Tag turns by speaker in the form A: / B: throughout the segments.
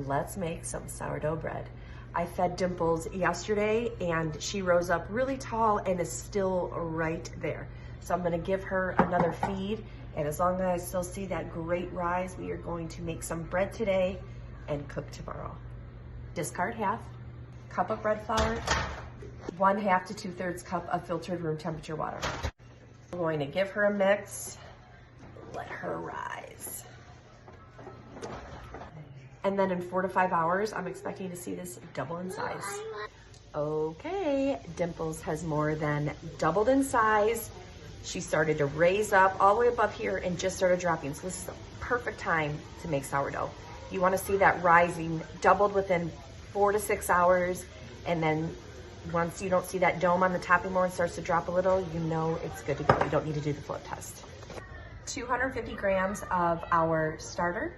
A: let's make some sourdough bread. I fed Dimples yesterday and she rose up really tall and is still right there. So I'm gonna give her another feed, and as long as I still see that great rise, we are going to make some bread today and cook tomorrow. Discard half cup of bread flour, 1/2 to 2/3 cup of filtered room temperature water. I'm going to give her a mix, let her rise. And then in 4 to 5 hours, I'm expecting to see this double in size. Okay, Dimples has more than doubled in size. She started to raise up all the way above here and just started dropping. So this is the perfect time to make sourdough. You wanna see that rising, doubled within 4 to 6 hours. And then once you don't see that dome on the top anymore and starts to drop a little, you know it's good to go. You don't need to do the float test. 250 grams of our starter.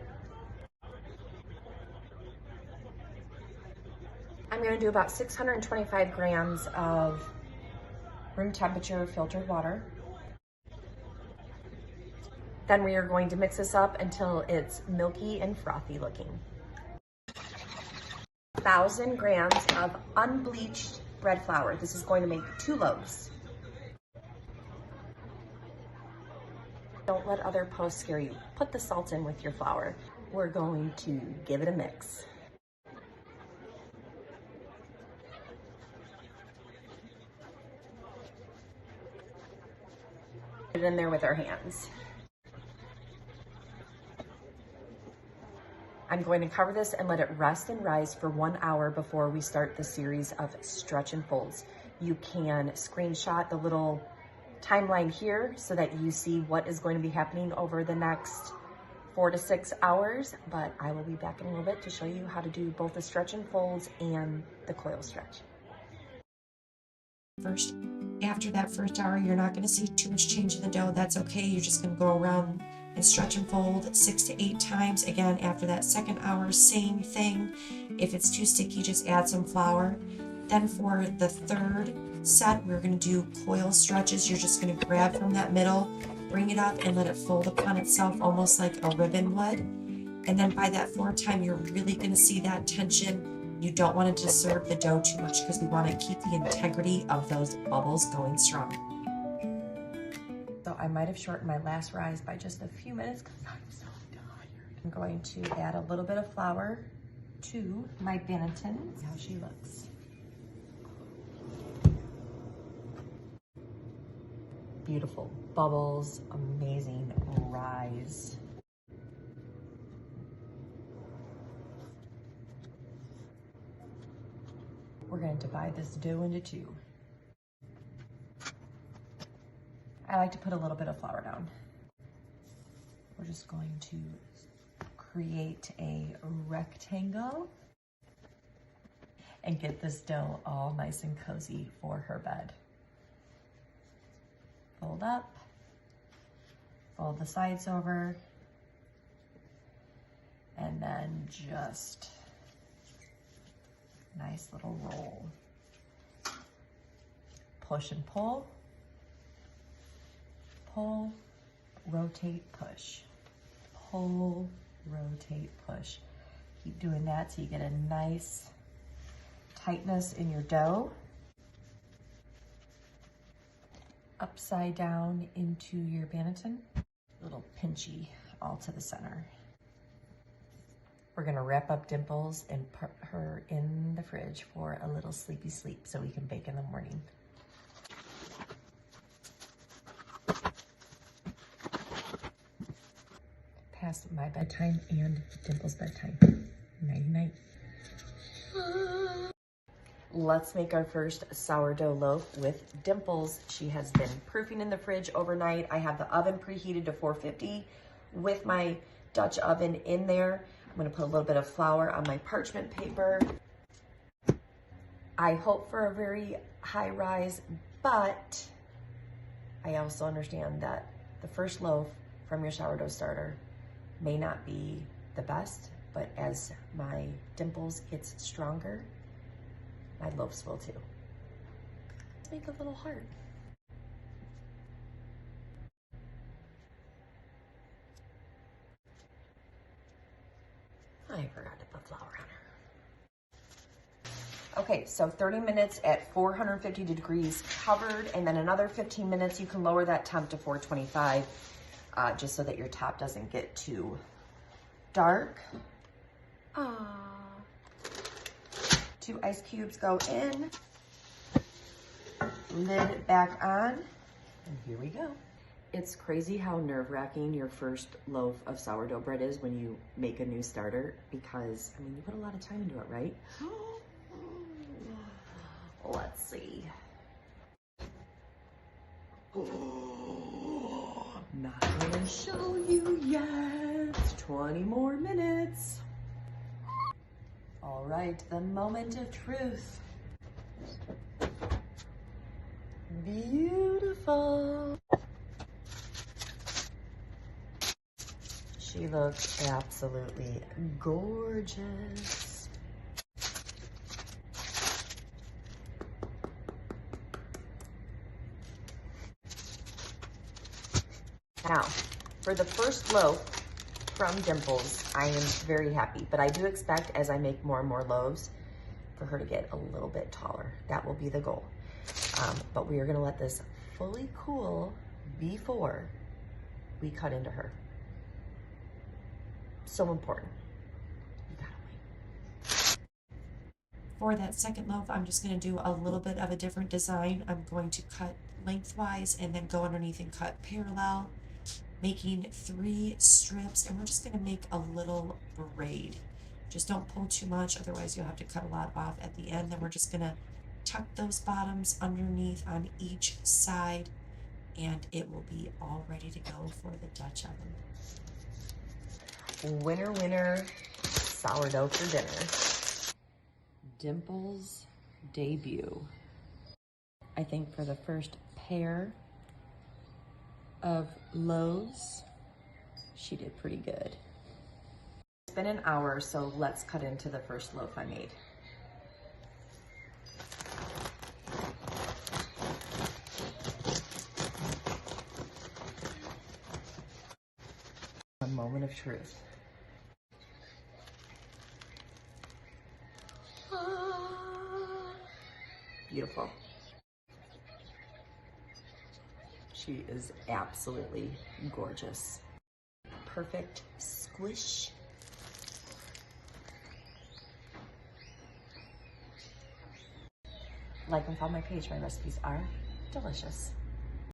A: I'm gonna do about 625 grams of room temperature filtered water. Then we are going to mix this up until it's milky and frothy looking. 1,000 grams of unbleached bread flour. This is going to make 2 loaves. Don't let other posts scare you. Put the salt in with your flour. We're going to give it a mix. Put it in there with our hands. I'm going to cover this and let it rest and rise for 1 hour before we start the series of stretch and folds. You can screenshot the little timeline here so that you see what is going to be happening over the next 4 to 6 hours, but I will be back in a little bit to show you how to do both the stretch and folds and the coil stretch.
B: First, after that first hour, you're not going to see too much change in the dough. That's okay. You're just going to go around and stretch and fold 6 to 8 times. Again, after that second hour, same thing. If it's too sticky, just add some flour. Then for the third set, we're going to do coil stretches. You're just going to grab from that middle, bring it up, and let it fold upon itself almost like a ribbon would. And then by that fourth time, you're really going to see that tension. You don't want to disturb the dough too much because we want to keep the integrity of those bubbles going strong.
A: So I might have shortened my last rise by just a few minutes because I'm so tired. I'm going to add a little bit of flour to my Benetton. See how she looks. Beautiful bubbles, amazing rise. We're going to divide this dough into 2. I like to put a little bit of flour down. We're just going to create a rectangle and get this dough all nice and cozy for her bed. Fold up, fold the sides over, and then just nice little roll. Push and pull, pull, rotate, push, pull, rotate, push. Keep doing that so you get a nice tightness in your dough. Upside down into your Benetton. A little pinchy all to the center. We're gonna wrap up Dimples and put her in the fridge for a little sleepy sleep so we can bake in the morning. Past my bedtime and Dimples' bedtime. Nighty night. Let's make our first sourdough loaf with Dimples. She has been proofing in the fridge overnight. I have the oven preheated to 450 with my Dutch oven in there. I'm gonna put a little bit of flour on my parchment paper. I hope for a very high rise, but I also understand that the first loaf from your sourdough starter may not be the best, but as my Dimples gets stronger, my loaves will too. Let's make a little heart. I forgot to put flour Okay, so 30 minutes at 450 degrees covered, and then another 15 minutes. You can lower that temp to 425, just so that your top doesn't get too dark. Ah. 2 ice cubes go in, lid back on, and here we go. It's crazy how nerve-wracking your first loaf of sourdough bread is when you make a new starter, because, I mean, you put a lot of time into it, right? Let's see. Not gonna show you yet. 20 more minutes. All right, the moment of truth. Beautiful. She looks absolutely gorgeous. Now, for the first loaf from Dimples, I am very happy, but I do expect as I make more and more loaves for her to get a little bit taller. That will be the goal. But we are gonna let this fully cool before we cut into her. So important. You gotta wait.
B: For that second loaf, I'm just going to do a little bit of a different design. I'm going to cut lengthwise and then go underneath and cut parallel, making 3 strips, and we're just going to make a little braid. Just don't pull too much, otherwise you'll have to cut a lot off at the end. Then we're just going to tuck those bottoms underneath on each side, and it will be all ready to go for the Dutch oven.
A: Winner, winner, sourdough for dinner. Dimples' debut. I think for the first pair of loaves, she did pretty good. It's been an hour, so let's cut into the first loaf I made. A moment of truth. Beautiful. She is absolutely gorgeous. Perfect squish. Like and follow my page. My recipes are delicious.